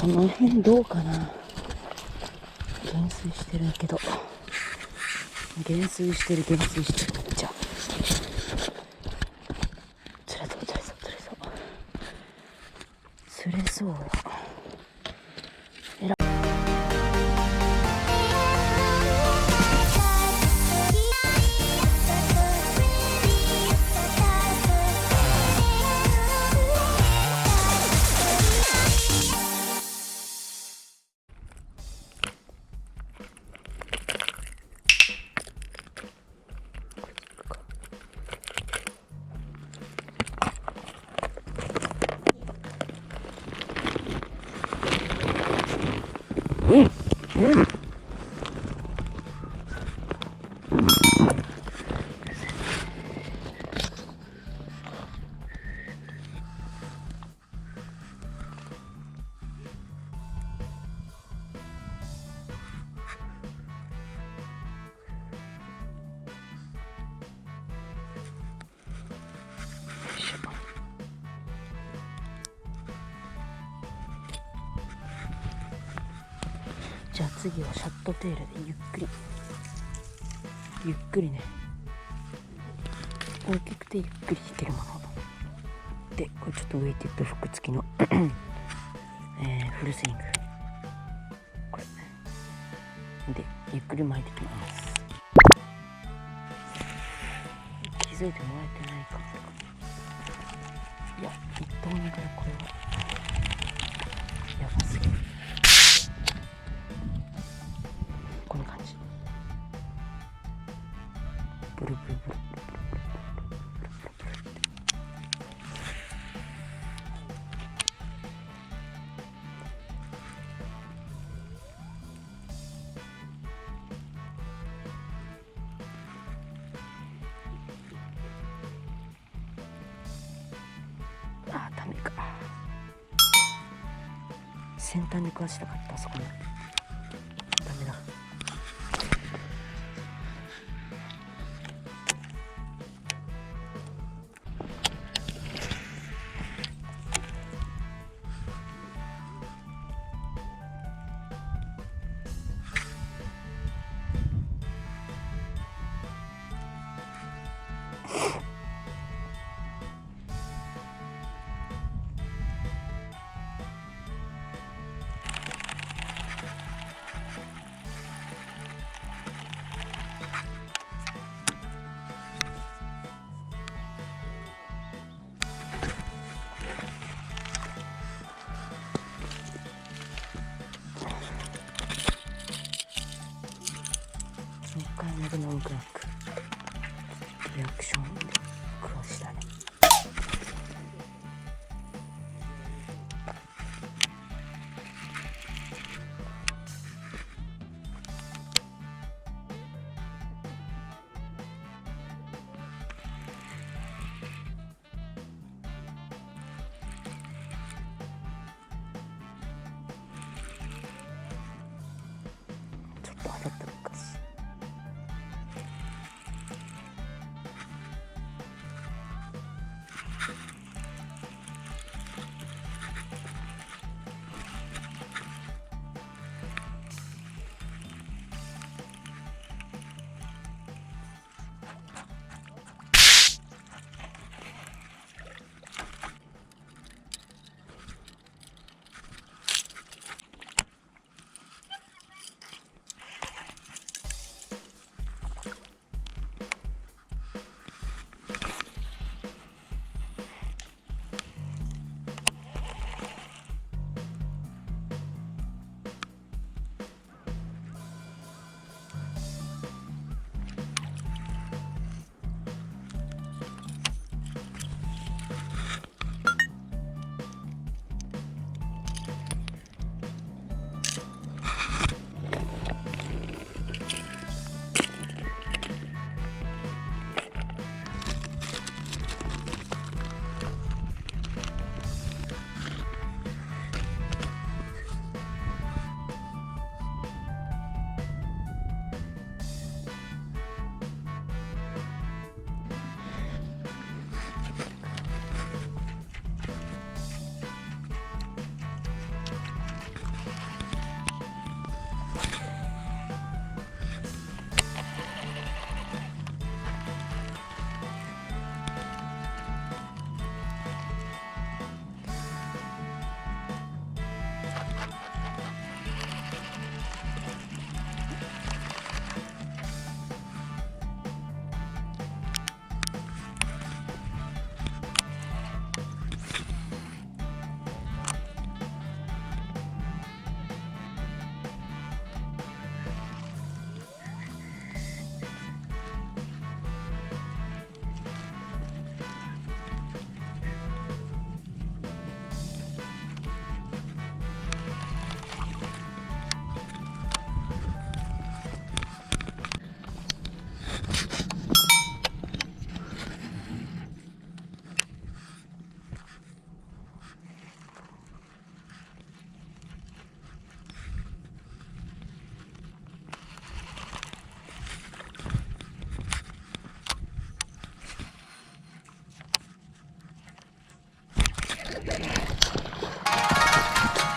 この辺どうかな。減衰してるけど、減衰してる。じゃあ釣れそうよ。じゃあ次はシャットテールでゆっくりね、大きくてゆっくり引けるもので、これちょっとウェイテッドフック付きのフルスイング、これでゆっくり巻いてきます。気づいてもらえてないかも。いや、1投目からこれはやばすぎる。この感じ、ブルブルブルダメか。先端に食わしたかった、そこに。ダメだ。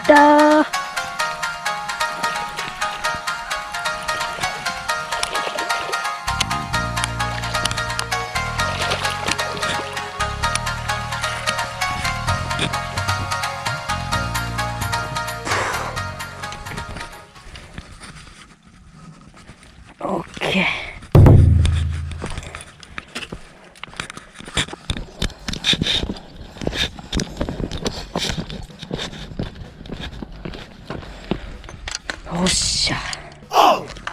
たー。オッケー。よっしゃ。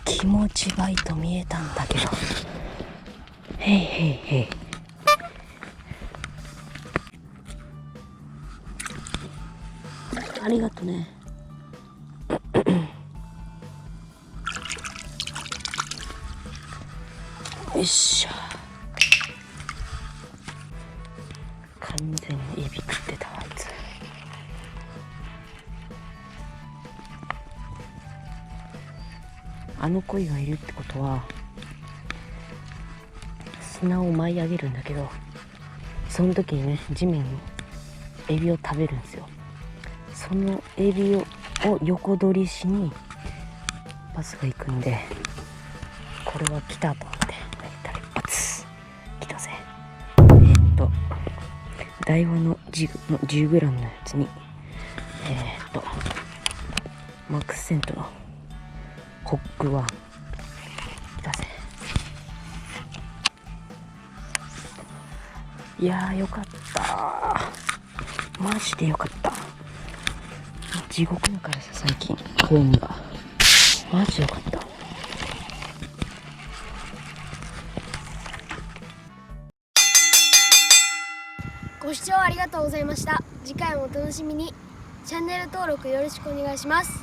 気持ちバイト見えたんだけど。へいへいへい。ありがとね。よっしゃ。完全にエビ食ってたわ、あいつ。あの鯉がいるってことは砂を舞い上げるんだけど、その時にね、地面のエビを食べるんですよ。そのエビを横取りしにバスが行くんで、これは来たと思って一発来たぜ。大和の10g のやつにマックスセントのホックワン来たぜ。いやーよかったー、マジでよかった。地獄だからさ、最近ホームがマジよかった。ご視聴ありがとうございました。次回もお楽しみに。チャンネル登録よろしくお願いします。